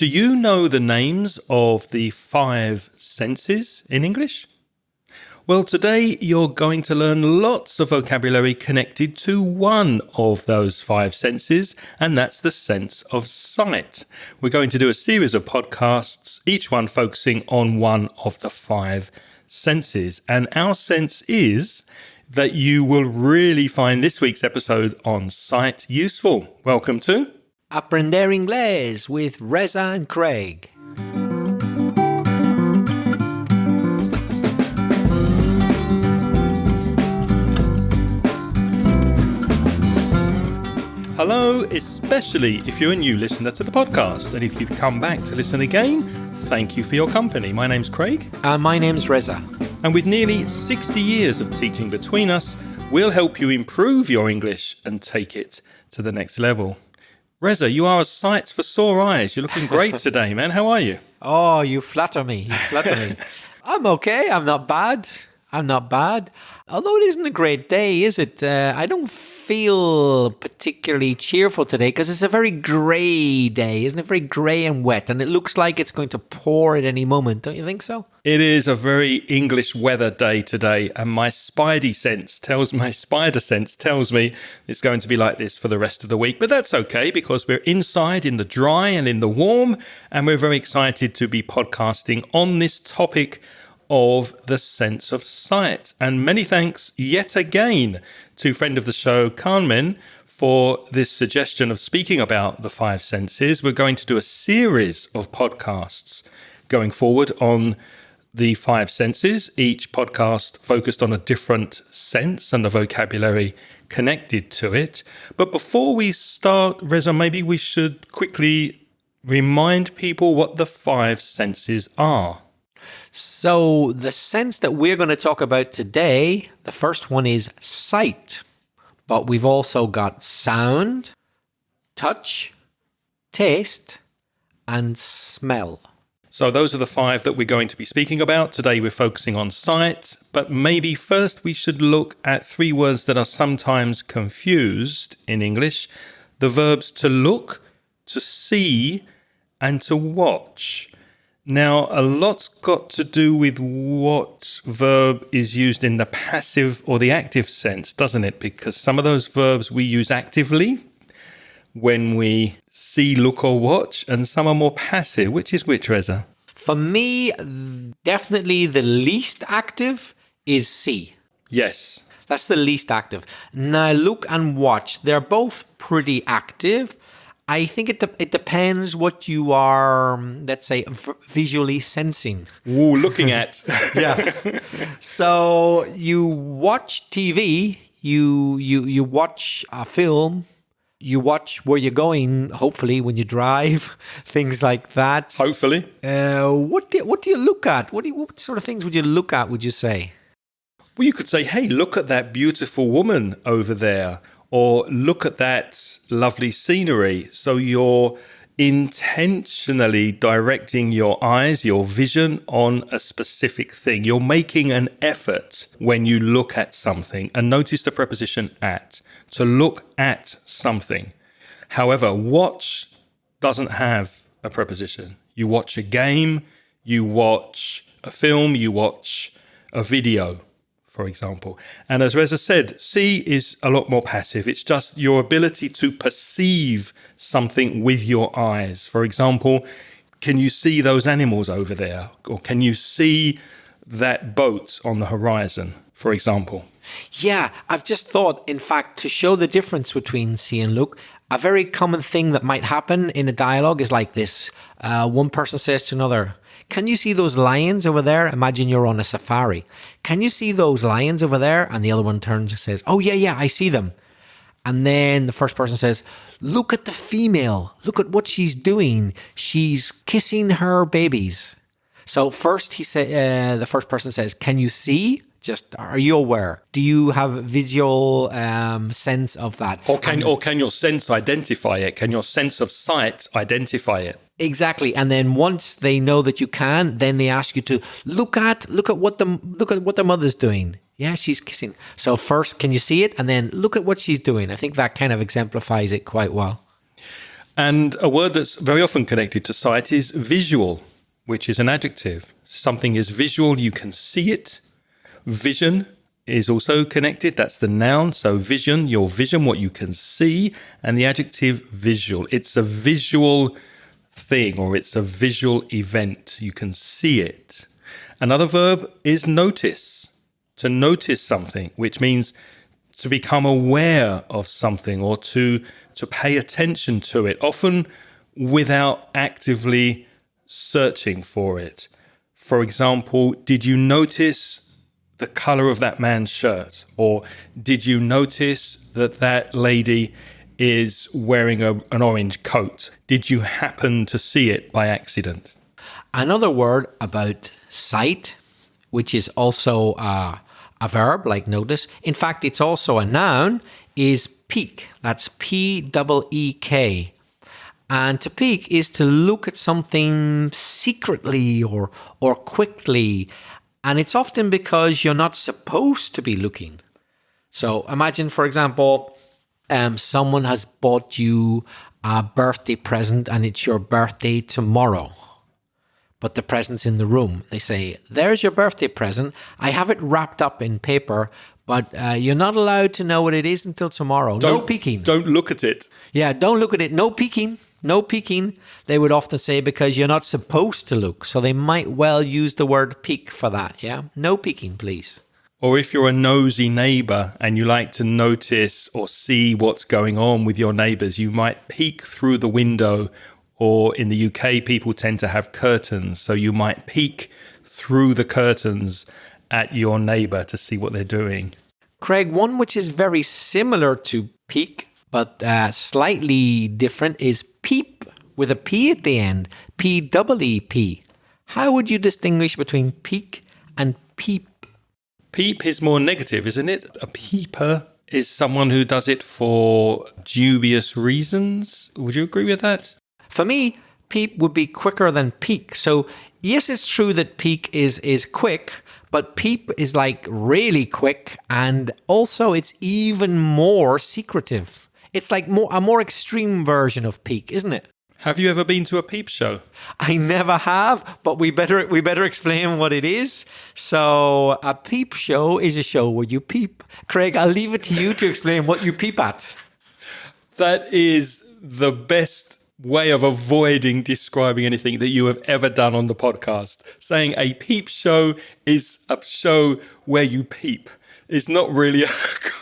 Do you know the names of the 5 senses in English? Well, today you're going to learn lots of vocabulary connected to one of those 5 senses, and that's the sense of sight. We're going to do a series of podcasts, each one focusing on one of the 5 senses. And our sense is that you will really find this week's episode on sight useful. Welcome to Aprender Inglés with Reza and Craig. Hello, especially if you're a new listener to the podcast. And if you've come back to listen again, thank you for your company. My name's Craig. And my name's Reza. And with nearly 60 years of teaching between us, we'll help you improve your English and take it to the next level. Reza, you are a sight for sore eyes. You're looking great today, man. How are you? Oh, you flatter me. I'm okay. I'm not bad. Although it isn't a great day, is it? I don't feel particularly cheerful today because it's a very grey day, isn't it? Very grey and wet, and it looks like it's going to pour at any moment. Don't you think so? It is a very English weather day today, and my spider sense tells me it's going to be like this for the rest of the week. But that's okay because we're inside in the dry and in the warm, and we're very excited to be podcasting on this topic of the sense of sight. And many thanks yet again to friend of the show, Carmen, for this suggestion of speaking about the 5 senses. We're going to do a series of podcasts going forward on the 5 senses, each podcast focused on a different sense and the vocabulary connected to it. But before we start, Reza, maybe we should quickly remind people what the 5 senses are. So the sense that we're going to talk about today, the first one is sight. But we've also got sound, touch, taste, and smell. So those are the 5 that we're going to be speaking about. Today we're focusing on sight, but maybe first we should look at 3 words that are sometimes confused in English. The verbs to look, to see, and to watch. Now, a lot's got to do with what verb is used in the passive or the active sense, doesn't it? Because some of those verbs we use actively when we see, look, or watch, and some are more passive. Which is which, Reza? For me, definitely the least active is see. Yes. That's the least active. Now, look and watch. They're both pretty active. I think it depends what you are, let's say, visually sensing. Ooh, looking at. Yeah. So you watch TV, you watch a film, you watch where you're going, hopefully, when you drive, things like that. Hopefully. What do you look at? What sort of things would you look at, would you say? Well, you could say, hey, look at that beautiful woman over there. Or look at that lovely scenery. So you're intentionally directing your eyes, your vision on a specific thing. You're making an effort when you look at something. And notice the preposition at, to look at something. However, watch doesn't have a preposition. You watch a game, you watch a film, you watch a video, for example. And as Reza said, see is a lot more passive. It's just your ability to perceive something with your eyes. For example, can you see those animals over there? Or can you see that boat on the horizon, for example? Yeah, I've just thought, in fact, to show the difference between see and look, a very common thing that might happen in a dialogue is like this. One person says to another, can you see those lions over there? Imagine you're on a safari. Can you see those lions over there? And the other one turns and says, oh, yeah, I see them. And then the first person says, look at the female. Look at what she's doing. She's kissing her babies. So first the first person says, can you see? Just, are you aware? Do you have a visual sense of that? Or can your sense identify it? Can your sense of sight identify it? Exactly. And then once they know that you can, then they ask you to look at what the mother's doing. Yeah, she's kissing. So first, can you see it? And then look at what she's doing. I think that kind of exemplifies it quite well. And a word that's very often connected to sight is visual, which is an adjective. Something is visual, you can see it. Vision is also connected. That's the noun. So vision, your vision, what you can see, and the adjective visual. It's a visual thing, or it's a visual event. You can see it. Another verb is notice, to notice something, which means to become aware of something or to pay attention to it, often without actively searching for it. For example, did you notice the color of that man's shirt? Or did you notice that that lady is wearing an orange coat? Did you happen to see it by accident? Another word about sight, which is also a verb like notice. In fact, it's also a noun, is peek. That's P-E-E-K. And to peek is to look at something secretly or quickly. And it's often because you're not supposed to be looking. So imagine, for example, someone has bought you a birthday present and it's your birthday tomorrow. But the present's in the room. They say, there's your birthday present. I have it wrapped up in paper, but you're not allowed to know what it is until tomorrow. No peeking. Don't look at it. Yeah, don't look at it. No peeking. No peeking, they would often say, because you're not supposed to look. So they might well use the word peek for that, yeah? No peeking, please. Or if you're a nosy neighbor and you like to notice or see what's going on with your neighbors, you might peek through the window. Or in the UK, people tend to have curtains. So you might peek through the curtains at your neighbor to see what they're doing. Craig, one which is very similar to peek, but slightly different, is peep with a P at the end. P-E-E-P. How would you distinguish between peek and peep? Peep is more negative, isn't it? A peeper is someone who does it for dubious reasons. Would you agree with that? For me, peep would be quicker than peek. So yes, it's true that peek is quick, but peep is like really quick, and also it's even more secretive. It's like a more extreme version of peek, isn't it? Have you ever been to a peep show? I never have, but we better explain what it is. So a peep show is a show where you peep. Craig, I'll leave it to you to explain what you peep at. That is the best way of avoiding describing anything that you have ever done on the podcast. Saying a peep show is a show where you peep is not really a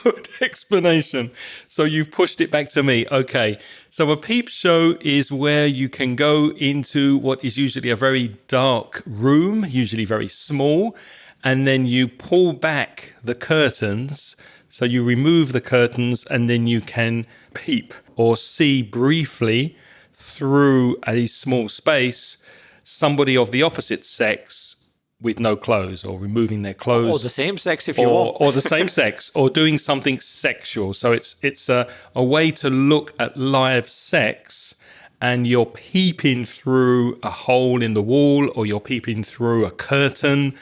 good explanation. So you've pushed it back to me. Okay. So a peep show is where you can go into what is usually a very dark room, usually very small, and then you pull back the curtains. So you remove the curtains and then you can peep or see briefly through a small space somebody of the opposite sex with no clothes, or removing their clothes. Or the same sex if you want. Or the same sex, or doing something sexual. So it's a way to look at live sex, and you're peeping through a hole in the wall, or you're peeping through a curtain,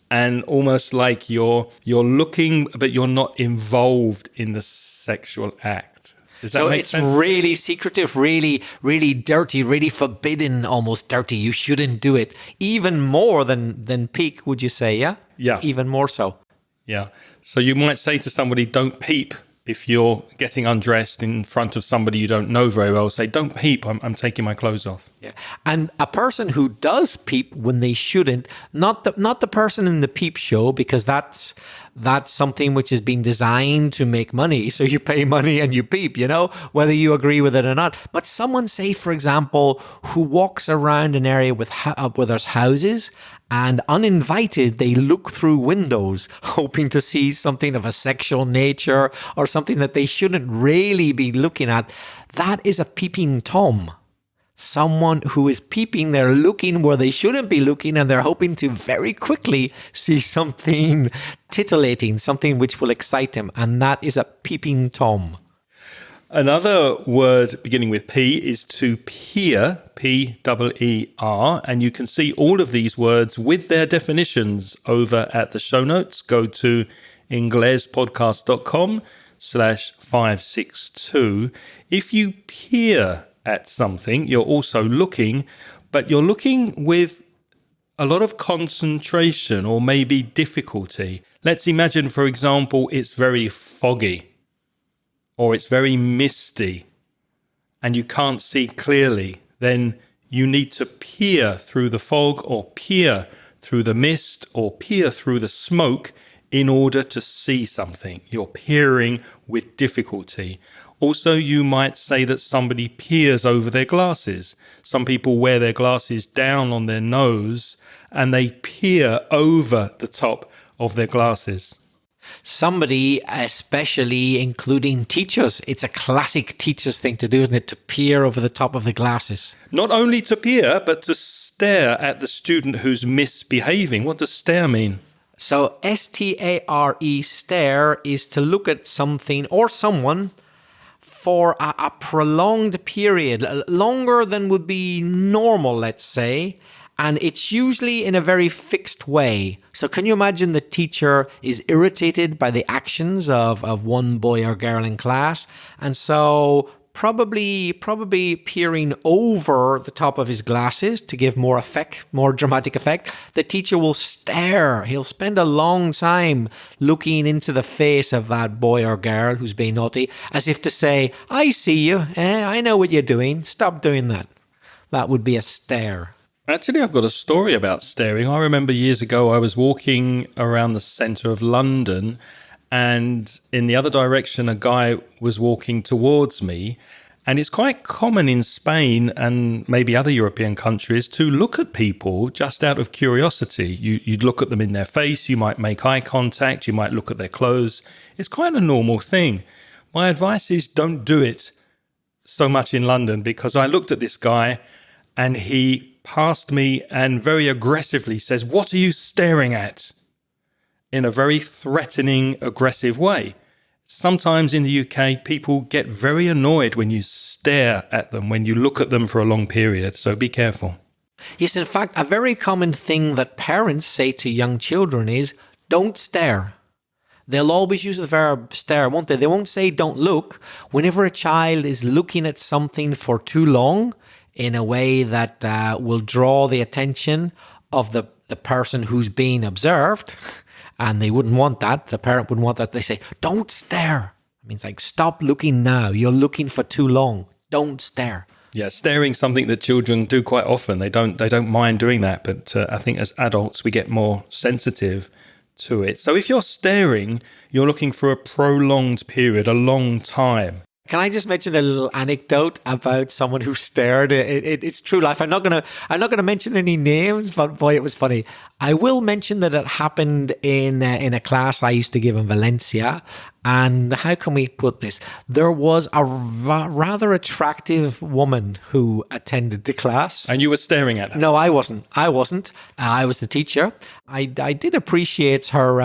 and almost like you're looking, but you're not involved in the sexual act. Does that make sense? So it's really secretive, really, really dirty, really forbidden, almost dirty. You shouldn't do it. Even more than peek, would you say, yeah? Yeah. Even more so. Yeah. So you might say to somebody, don't peep. If you're getting undressed in front of somebody you don't know very well, say, don't peep, I'm taking my clothes off. Yeah. And a person who does peep when they shouldn't, not the person in the peep show, because that's something which is being designed to make money. So you pay money and you peep, whether you agree with it or not. But someone, say, for example, who walks around an area where there's houses, and uninvited, they look through windows, hoping to see something of a sexual nature or something that they shouldn't really be looking at. That is a peeping Tom. Someone who is peeping, they're looking where they shouldn't be looking, and they're hoping to very quickly see something titillating, something which will excite them. And that is a peeping Tom. Another word beginning with P is to peer, P-E-E-R, and you can see all of these words with their definitions over at the show notes. Go to inglespodcast.com/562. If you peer at something. You're also looking, but you're looking with a lot of concentration or maybe difficulty. Let's imagine, for example, it's very foggy or it's very misty and you can't see clearly. Then you need to peer through the fog or peer through the mist or peer through the smoke in order to see something. You're peering with difficulty. Also, you might say that somebody peers over their glasses. Some people wear their glasses down on their nose and they peer over the top of their glasses. Somebody, especially including teachers, it's a classic teacher's thing to do, isn't it? To peer over the top of the glasses. Not only to peer, but to stare at the student who's misbehaving. What does stare mean? So S-T-A-R-E, stare, is to look at something or someone for a prolonged period, longer than would be normal, let's say, and it's usually in a very fixed way. So can you imagine the teacher is irritated by the actions of one boy or girl in class, and so probably peering over the top of his glasses to give more dramatic effect. The teacher will stare. He'll spend a long time looking into the face of that boy or girl who's being naughty, as if to say, I see you. I know what you're doing. Stop doing that. That would be a stare. Actually, I've got a story about staring. I remember years ago I was walking around the centre of London, and in the other direction, a guy was walking towards me. And it's quite common in Spain and maybe other European countries to look at people just out of curiosity. You'd look at them in their face, you might make eye contact, you might look at their clothes. It's quite a normal thing. My advice is don't do it so much in London, because I looked at this guy and he passed me and very aggressively says, "What are you staring at?" in a very threatening, aggressive way. Sometimes in the UK, people get very annoyed when you stare at them, when you look at them for a long period. So be careful. Yes, in fact, a very common thing that parents say to young children is, don't stare. They'll always use the verb stare, won't they? They won't say don't look. Whenever a child is looking at something for too long in a way that will draw the attention of the person who's being observed, and they wouldn't want that, the parent wouldn't want that, they say, don't stare. It means like, stop looking now. You're looking for too long. Don't stare. Yeah, staring something that children do quite often. They don't mind doing that, but I think as adults we get more sensitive to it. So if you're staring, you're looking for a prolonged period, a long time. Can I just mention a little anecdote about someone who stared? It's true life. I'm not gonna mention any names, but boy, it was funny. I will mention that it happened in a class I used to give in Valencia. And how can we put this? There was a rather attractive woman who attended the class. And you were staring at her? No, I wasn't. I was the teacher. I did appreciate her...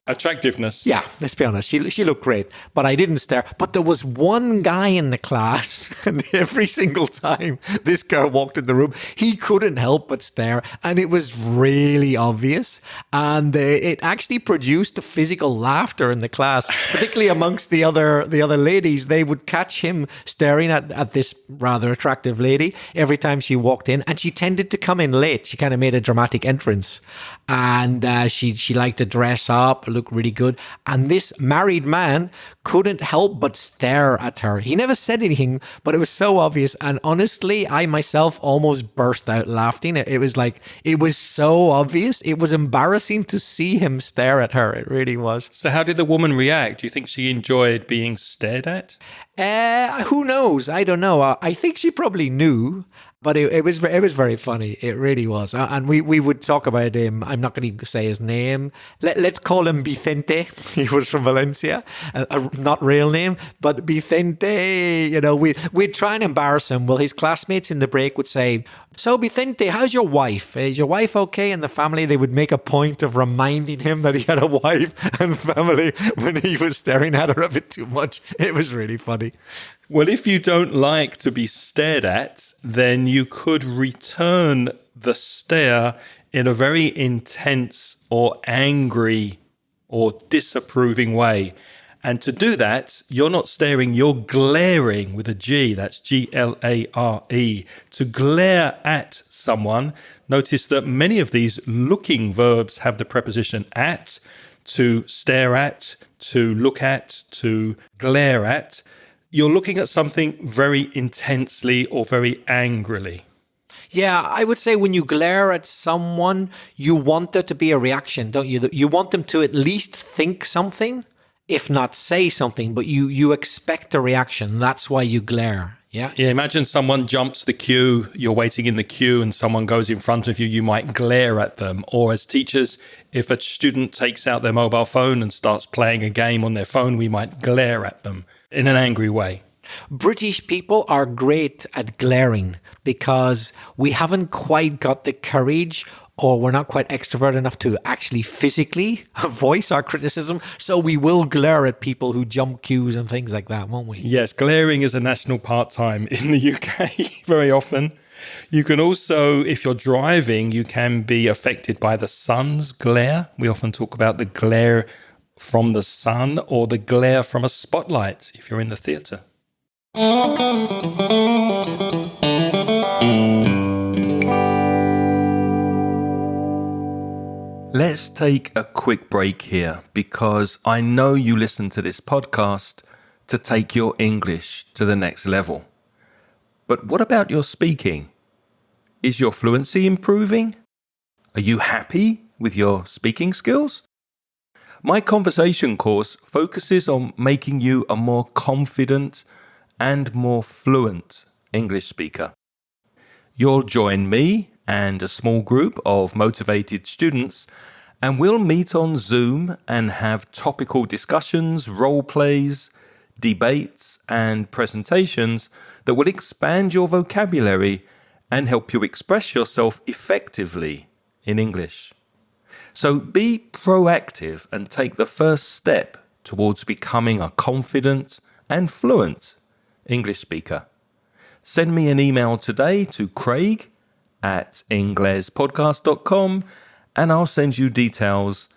attractiveness. Yeah, let's be honest. She looked great, but I didn't stare. But there was one guy in the class, and every single time this girl walked in the room, he couldn't help but stare, and it was really obvious. And it actually produced a physical laughter in the class. Particularly amongst the other ladies, they would catch him staring at this rather attractive lady every time she walked in, and she tended to come in late. She kind of made a dramatic entrance, and she liked to dress up, look really good. And this married man couldn't help but stare at her. He never said anything, but it was so obvious. And honestly, I myself almost burst out laughing. It was like, it was so obvious. It was embarrassing to see him stare at her. It really was. So how did the woman react? Do you think she enjoyed being stared at? Who knows? I don't know. I think she probably knew, but it was very funny. It really was. And we would talk about him. I'm not going to say his name. Let's call him Vicente. He was from Valencia. Not real name, but Vicente. You know, we'd try and embarrass him. Well, his classmates in the break would say, "So Vicente, how's your wife? Is your wife okay?" And the family, they would make a point of reminding him that he had a wife and family when he was staring at her a bit too much. It was really funny. Well, if you don't like to be stared at, then you could return the stare in a very intense or angry or disapproving way. And to do that, you're not staring, you're glaring with a G. That's Glare. To glare at someone. Notice that many of these looking verbs have the preposition at, to stare at, to look at, to glare at. You're looking at something very intensely or very angrily. Yeah, I would say when you glare at someone, you want there to be a reaction, don't you? You want them to at least think something, if not say something, but you expect a reaction. That's why you glare. Yeah. Yeah, imagine someone jumps the queue, you're waiting in the queue and someone goes in front of you, you might glare at them. Or as teachers, if a student takes out their mobile phone and starts playing a game on their phone, we might glare at them in an angry way. British people are great at glaring because we haven't quite got the courage, or we're not quite extrovert enough to actually physically voice our criticism. So we will glare at people who jump queues and things like that, won't we? Yes, glaring is a national pastime in the UK very often. You can also, if you're driving, you can be affected by the sun's glare. We often talk about the glare from the sun or the glare from a spotlight if you're in the theatre. Let's take a quick break here because I know you listen to this podcast to take your English to the next level. But what about your speaking? Is your fluency improving? Are you happy with your speaking skills? My conversation course focuses on making you a more confident and more fluent English speaker. You'll join me and a small group of motivated students, and we'll meet on Zoom and have topical discussions, role plays, debates, and presentations that will expand your vocabulary and help you express yourself effectively in English. So be proactive and take the first step towards becoming a confident and fluent English speaker. Send me an email today to craig@inglespodcast.com and I'll send you details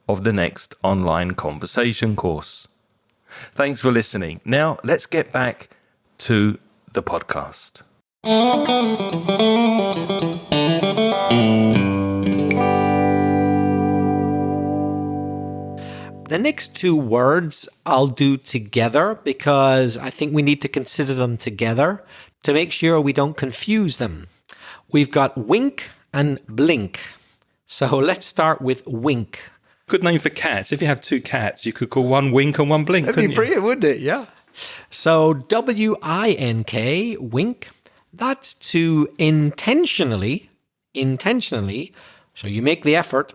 of the next online conversation course. Thanks for listening. Now let's get back to the podcast. The next two words I'll do together because I think we need to consider them together to make sure we don't confuse them. We've got wink and blink. So let's start with wink. Good name for cats. If you have two cats, you could call one wink and one blink, couldn't you? That'd be brilliant, wouldn't it? Yeah. So W-I-N-K, wink, that's to intentionally, so you make the effort,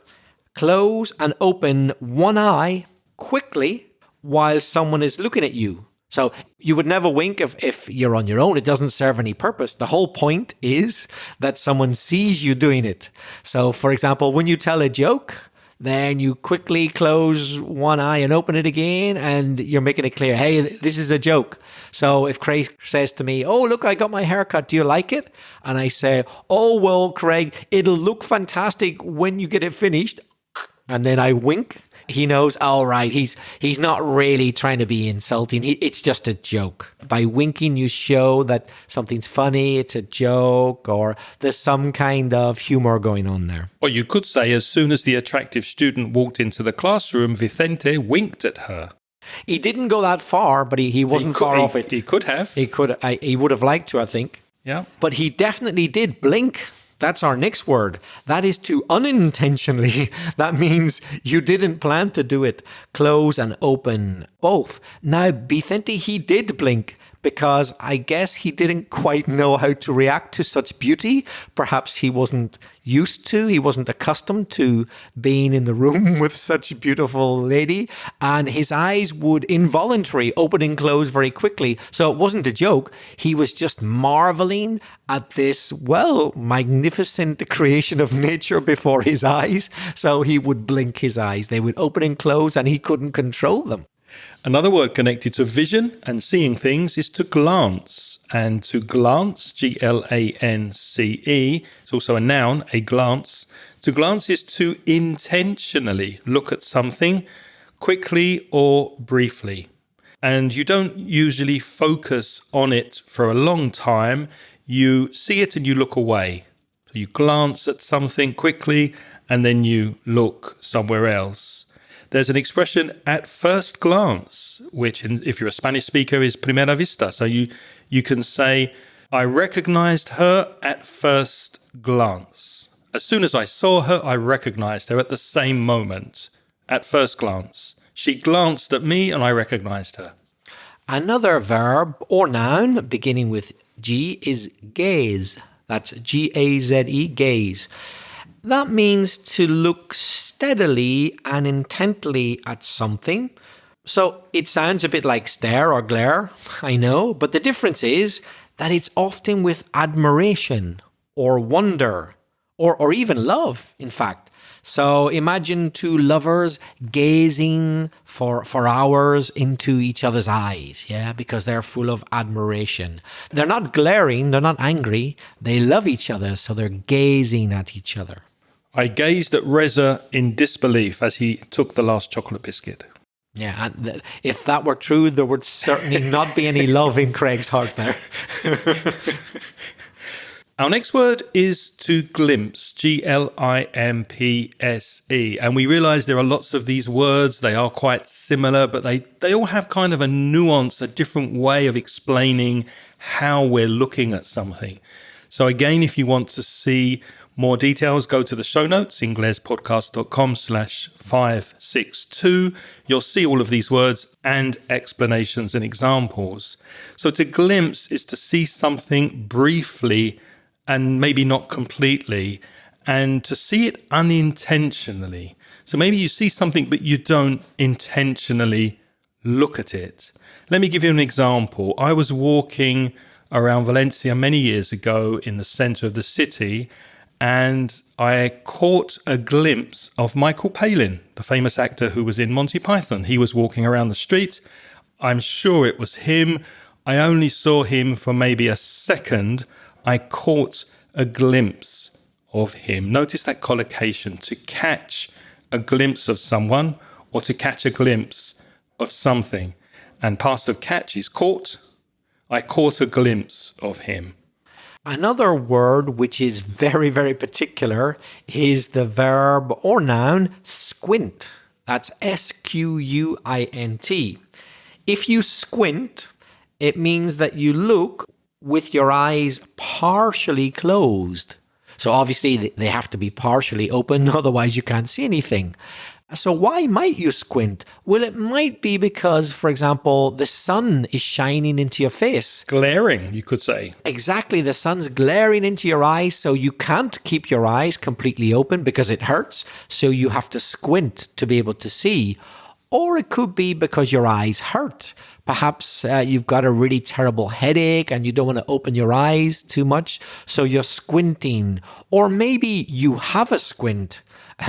close and open one eye quickly while someone is looking at you. So you would never wink if you're on your own. It doesn't serve any purpose. The whole point is that someone sees you doing it. So, for example, when you tell a joke, then you quickly close one eye and open it again, and you're making it clear, hey, this is a joke. So if Craig says to me, oh, look, I got my haircut. Do you like it? And I say, oh, well, Craig, it'll look fantastic when you get it finished. And then I wink. He knows, all right, he's not really trying to be insulting. It's just a joke. By winking, you show that something's funny, it's a joke, or there's some kind of humor going on there. Or you could say, as soon as the attractive student walked into the classroom, Vicente winked at her. He didn't go that far, but he wasn't far off it. He could have. He would have liked to, I think. Yeah. But he definitely did blink. That's our next word. That is to unintentionally. That means you didn't plan to do it. Close and open both. Now, Vicente, he did blink because I guess he didn't quite know how to react to such beauty. Perhaps he wasn't he wasn't accustomed to being in the room with such a beautiful lady, and his eyes would involuntarily open and close very quickly. So it wasn't a joke. He was just marveling at this, magnificent creation of nature before his eyes. So he would blink his eyes. They would open and close, and he couldn't control them. Another word connected to vision and seeing things is to glance. And to glance, Glance, it's also a noun, a glance. To glance is to intentionally look at something quickly or briefly. and you don't usually focus on it for a long time. You see it and you look away. So you glance at something quickly and then you look somewhere else. There's an expression, at first glance, which if you're a Spanish speaker is primera vista. So you can say, I recognized her at first glance. As soon as I saw her, I recognized her at the same moment, at first glance. She glanced at me and I recognized her. Another verb or noun beginning with G is gaze. That's G-A-Z-E, gaze. That means to look steadily and intently at something. So it sounds a bit like stare or glare, I know, but the difference is that it's often with admiration or wonder or even love, in fact. So imagine two lovers gazing for hours into each other's eyes, yeah, because they're full of admiration. They're not glaring, they're not angry, they love each other, so they're gazing at each other. I gazed at Reza in disbelief as he took the last chocolate biscuit. Yeah, and if that were true, there would certainly not be any love in Craig's heart there. Our next word is to glimpse, G-L-I-M-P-S-E. And we realize there are lots of these words. They are quite similar, but they all have kind of a nuance, a different way of explaining how we're looking at something. So again, if you want to see more details, go to the show notes, inglespodcast.com/562. You'll see all of these words and explanations and examples. So to glimpse is to see something briefly and maybe not completely, and to see it unintentionally. So maybe you see something, but you don't intentionally look at it. Let me give you an example. I was walking around Valencia many years ago in the center of the city, and I caught a glimpse of Michael Palin, the famous actor who was in Monty Python. He was walking around the street. I'm sure it was him. I only saw him for maybe a second. I caught a glimpse of him. Notice that collocation, to catch a glimpse of someone or to catch a glimpse of something. And past of catch is caught. I caught a glimpse of him. Another word which is very, very particular is the verb or noun squint. That's S-Q-U-I-N-T. If you squint, it means that you look with your eyes partially closed. So obviously they have to be partially open, otherwise you can't see anything. So why might you squint? Well, it might be because, for example, the sun is shining into your face. Glaring, you could say. Exactly, the sun's glaring into your eyes, so you can't keep your eyes completely open because it hurts, so you have to squint to be able to see. Or it could be because your eyes hurt. Perhaps you've got a really terrible headache and you don't want to open your eyes too much, so you're squinting. Or maybe you have a squint.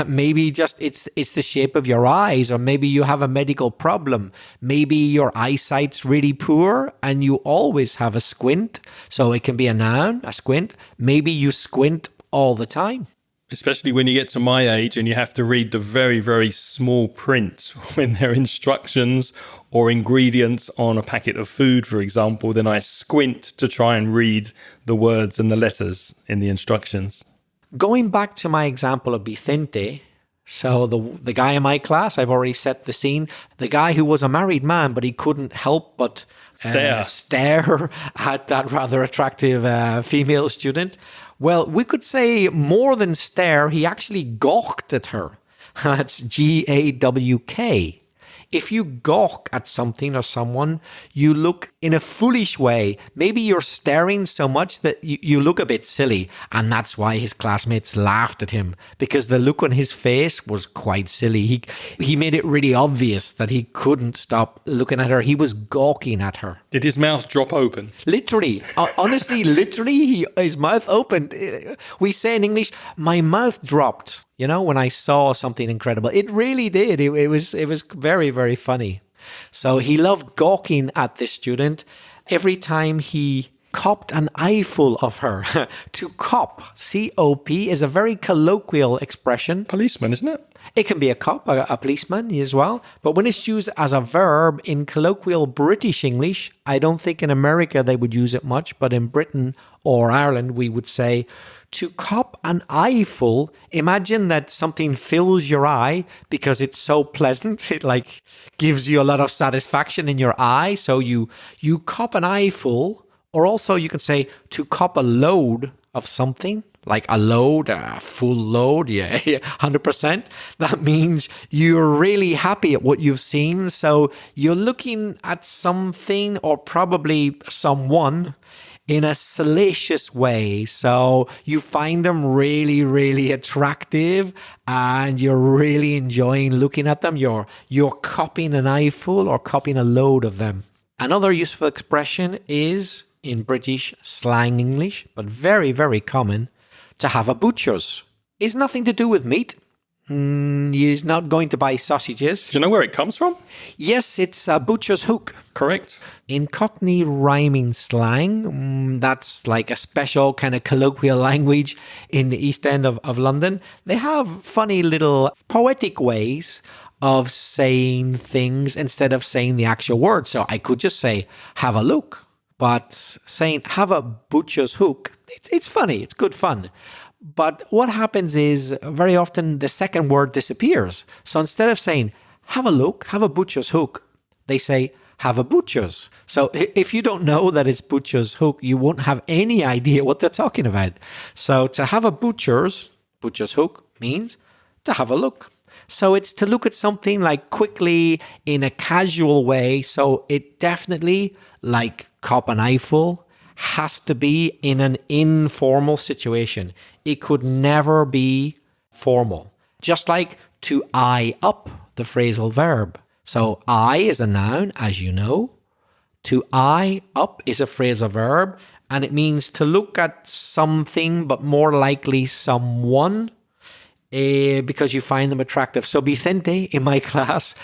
Maybe just it's the shape of your eyes, or maybe you have a medical problem. Maybe your eyesight's really poor and you always have a squint. So it can be a noun, a squint. Maybe you squint all the time. Especially when you get to my age and you have to read the very, very small print when there are instructions or ingredients on a packet of food, for example, then I squint to try and read the words and the letters in the instructions. Going back to my example of Vicente, so the guy in my class, I've already set the scene, the guy who was a married man, but he couldn't help but stare at that rather attractive female student. Well, we could say more than stare, he actually gawked at her. That's G-A-W-K. If you gawk at something or someone, you look in a foolish way. Maybe you're staring so much that you look a bit silly. And that's why his classmates laughed at him, because the look on his face was quite silly. He made it really obvious that he couldn't stop looking at her. He was gawking at her. Did his mouth drop open? Literally. Honestly, literally, his mouth opened. We say in English, my mouth dropped. You know, when I saw something incredible, it really did. It was very, very funny. So he loved gawking at this student. Every time he copped an eyeful of her. To cop, C-O-P, is a very colloquial expression. Policeman, isn't it? It can be a cop, a policeman as well. But when it's used as a verb in colloquial British English, I don't think in America they would use it much, but in Britain or Ireland, we would say to cop an eyeful. Imagine that something fills your eye because it's so pleasant. It like gives you a lot of satisfaction in your eye. So you cop an eyeful, or also you can say to cop a load of something. Like a load, a full load, yeah, 100%. That means you're really happy at what you've seen. So you're looking at something or probably someone in a salacious way. So you find them really, really attractive and you're really enjoying looking at them. You're copying an eyeful or copying a load of them. Another useful expression is in British slang English, but very, very common, to have a butcher's. It's nothing to do with meat. He's not going to buy sausages. Do you know where it comes from? Yes, it's a butcher's hook. Correct. In Cockney rhyming slang, that's like a special kind of colloquial language in the East End of London. They have funny little poetic ways of saying things instead of saying the actual word. So I could just say, have a look. But saying, have a butcher's hook, it's funny. It's good fun. But what happens is very often the second word disappears. So instead of saying, have a look, have a butcher's hook, they say, have a butcher's. So if you don't know that it's butcher's hook, you won't have any idea what they're talking about. So to have a butcher's hook means to have a look. So it's to look at something like quickly in a casual way. So it definitely, like cop an eyeful, has to be in an informal situation. It could never be formal. Just like to eye up, the phrasal verb. So eye is a noun, as you know. To eye up is a phrasal verb, and it means to look at something, but more likely someone, because you find them attractive. So Vicente, in my class,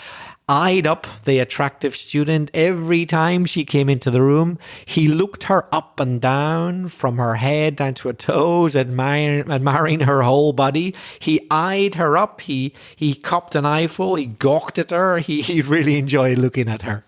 eyed up the attractive student every time she came into the room. He looked her up and down, from her head down to her toes, admiring her whole body. He eyed her up. He copped an eyeful. He gawked at her. He really enjoyed looking at her.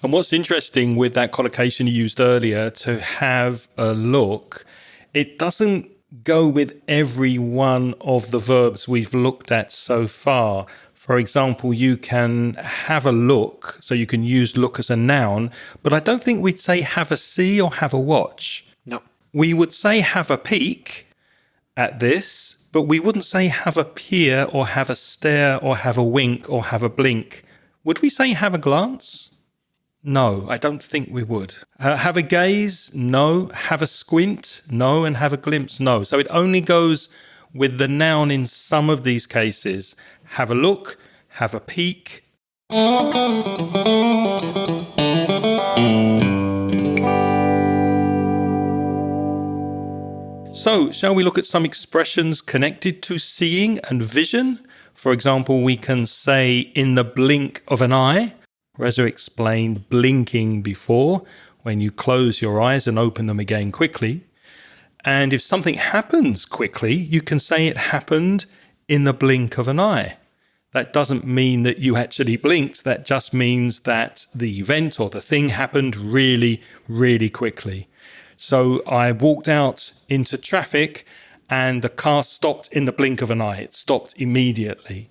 And what's interesting with that collocation you used earlier, to have a look, it doesn't go with every one of the verbs we've looked at so far. For example, you can have a look, so you can use look as a noun, but I don't think we'd say have a see or have a watch. No. We would say have a peek at this, but we wouldn't say have a peer or have a stare or have a wink or have a blink. Would we say have a glance? No, I don't think we would. Have a gaze? No. Have a squint? No. And have a glimpse? No. So it only goes with the noun in some of these cases. Have a look, have a peek. So, shall we look at some expressions connected to seeing and vision? For example, we can say in the blink of an eye. Reza explained blinking before, when you close your eyes and open them again quickly. And if something happens quickly, you can say it happened in the blink of an eye. That doesn't mean that you actually blinked. That just means that the event or the thing happened really, really quickly. So I walked out into traffic and the car stopped in the blink of an eye. It stopped immediately.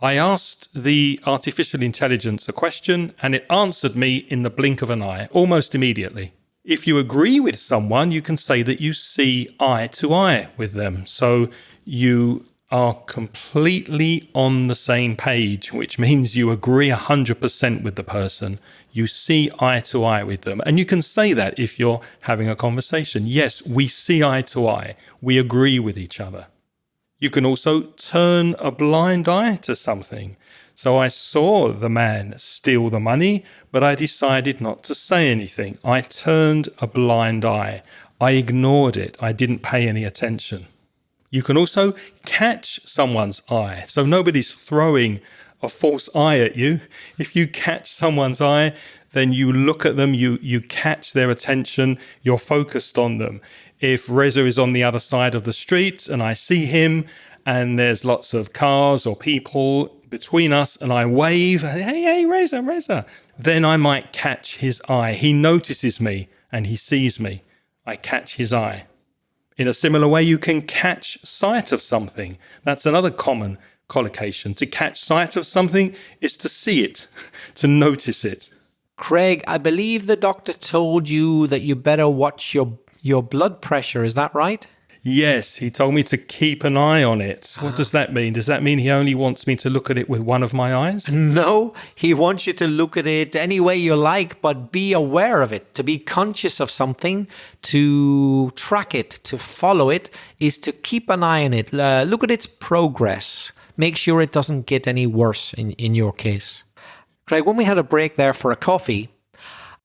I asked the artificial intelligence a question and it answered me in the blink of an eye, almost immediately. If you agree with someone, you can say that you see eye to eye with them. So you are completely on the same page, which means you agree 100% with the person. You see eye to eye with them. And you can say that if you're having a conversation. Yes, we see eye to eye. We agree with each other. You can also turn a blind eye to something. So I saw the man steal the money, but I decided not to say anything. I turned a blind eye. I ignored it. I didn't pay any attention. You can also catch someone's eye. So nobody's throwing a false eye at you. If you catch someone's eye, then you look at them, you catch their attention, you're focused on them. If Reza is on the other side of the street and I see him and there's lots of cars or people between us and I wave, hey, Reza, then I might catch his eye. He notices me and he sees me. I catch his eye. In a similar way, you can catch sight of something. That's another common collocation. To catch sight of something is to see it, to notice it. Craig, I believe the doctor told you that you better watch your blood pressure. Is that right? Yes, he told me to keep an eye on it. What does that mean? Does that mean he only wants me to look at it with one of my eyes? No, he wants you to look at it any way you like, but be aware of it. To be conscious of something, to track it, to follow it, is to keep an eye on it. Look at its progress. Make sure it doesn't get any worse in your case. Craig, when we had a break there for a coffee,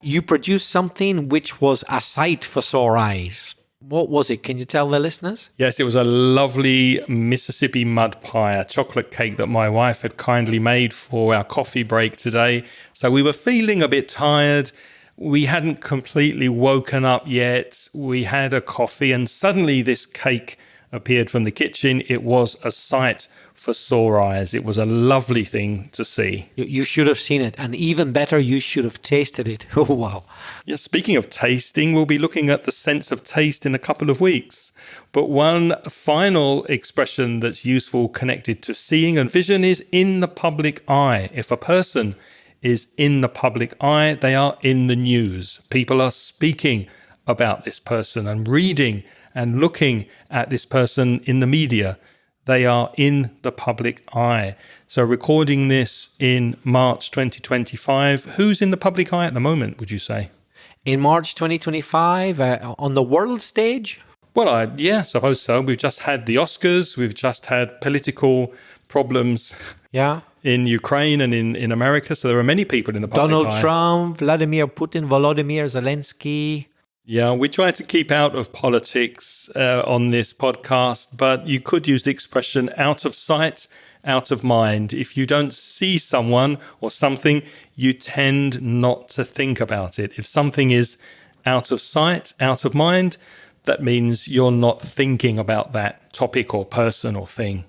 you produced something which was a sight for sore eyes. What was it? Can you tell the listeners? Yes, it was a lovely Mississippi mud pie, a chocolate cake that my wife had kindly made for our coffee break today. So we were feeling a bit tired. We hadn't completely woken up yet. We had a coffee and suddenly this cake appeared from the kitchen. It was a sight for sore eyes. It was a lovely thing to see. You should have seen it. And even better, you should have tasted it. Oh, wow. Yeah, speaking of tasting, we'll be looking at the sense of taste in a couple of weeks. But one final expression that's useful connected to seeing and vision is in the public eye. If a person is in the public eye, they are in the news. People are speaking about this person and reading and looking at this person in the media. They are in the public eye. So recording this in March 2025, who's in the public eye at the moment, would you say? In March 2025, on the world stage? Well, I suppose so. We've just had the Oscars. We've just had political problems in Ukraine and in America. So there are many people in the public eye. Donald Trump, Vladimir Putin, Volodymyr Zelensky. Yeah, we try to keep out of politics on this podcast, but you could use the expression out of sight, out of mind. If you don't see someone or something, you tend not to think about it. If something is out of sight, out of mind, that means you're not thinking about that topic or person or thing.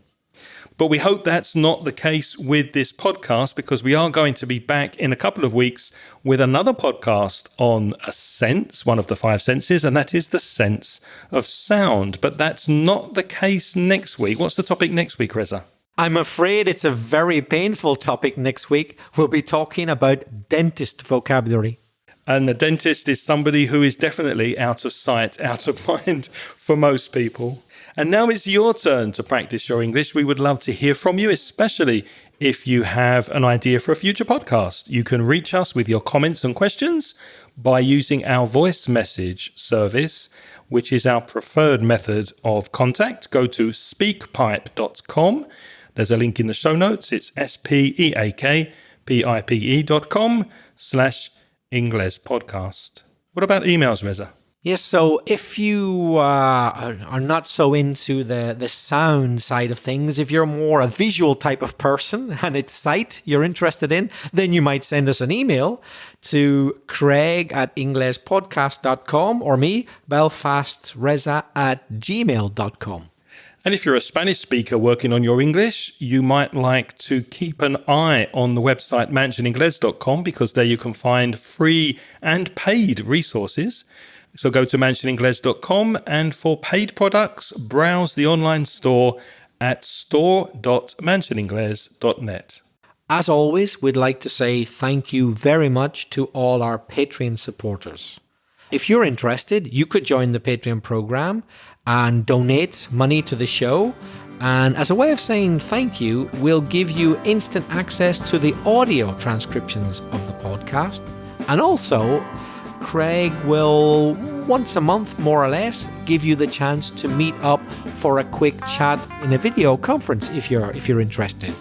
But we hope that's not the case with this podcast, because we are going to be back in a couple of weeks with another podcast on a sense, one of the five senses, and that is the sense of sound. But that's not the case next week. What's the topic next week, Reza? I'm afraid it's a very painful topic next week. We'll be talking about dentist vocabulary. And a dentist is somebody who is definitely out of sight, out of mind for most people. And now it's your turn to practice your English. We would love to hear from you, especially if you have an idea for a future podcast. You can reach us with your comments and questions by using our voice message service, which is our preferred method of contact. Go to speakpipe.com. There's a link in the show notes. It's speakpipe.com/English podcast. What about emails, Reza? Yes, so if you are not so into the sound side of things, if you're more a visual type of person and it's sight you're interested in, then you might send us an email to craig@englishpodcast.com or me, belfastreza@gmail.com. And if you're a Spanish speaker working on your English, you might like to keep an eye on the website mansioningles.com, because there you can find free and paid resources. So go to mansioningles.com, and for paid products, browse the online store at store.mansioningles.net. As always, we'd like to say thank you very much to all our Patreon supporters. If you're interested, you could join the Patreon program and donate money to the show. And as a way of saying thank you, we'll give you instant access to the audio transcriptions of the podcast. And also, Craig will, once a month, more or less, give you the chance to meet up for a quick chat in a video conference if you're interested.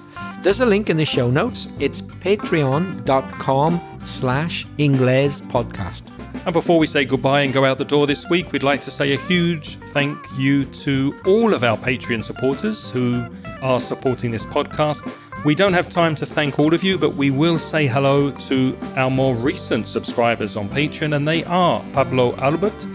There's a link in the show notes. It's patreon.com/English podcast. And before we say goodbye and go out the door this week, we'd like to say a huge thank you to all of our Patreon supporters who are supporting this podcast. We don't have time to thank all of you, but we will say hello to our more recent subscribers on Patreon, and they are Pablo Albert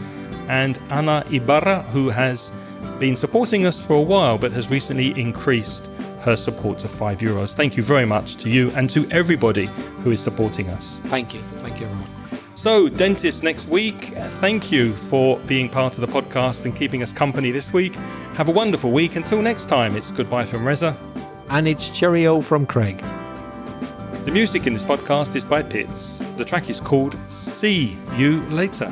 and Ana Ibarra, who has been supporting us for a while but has recently increased her support to €5. Thank you very much to you and to everybody who is supporting us. Thank you. Thank you, everyone. So, dentist next week, thank you for being part of the podcast and keeping us company this week. Have a wonderful week. Until next time, it's goodbye from Reza. And it's cheerio from Craig. The music in this podcast is by Pitts. The track is called See You Later.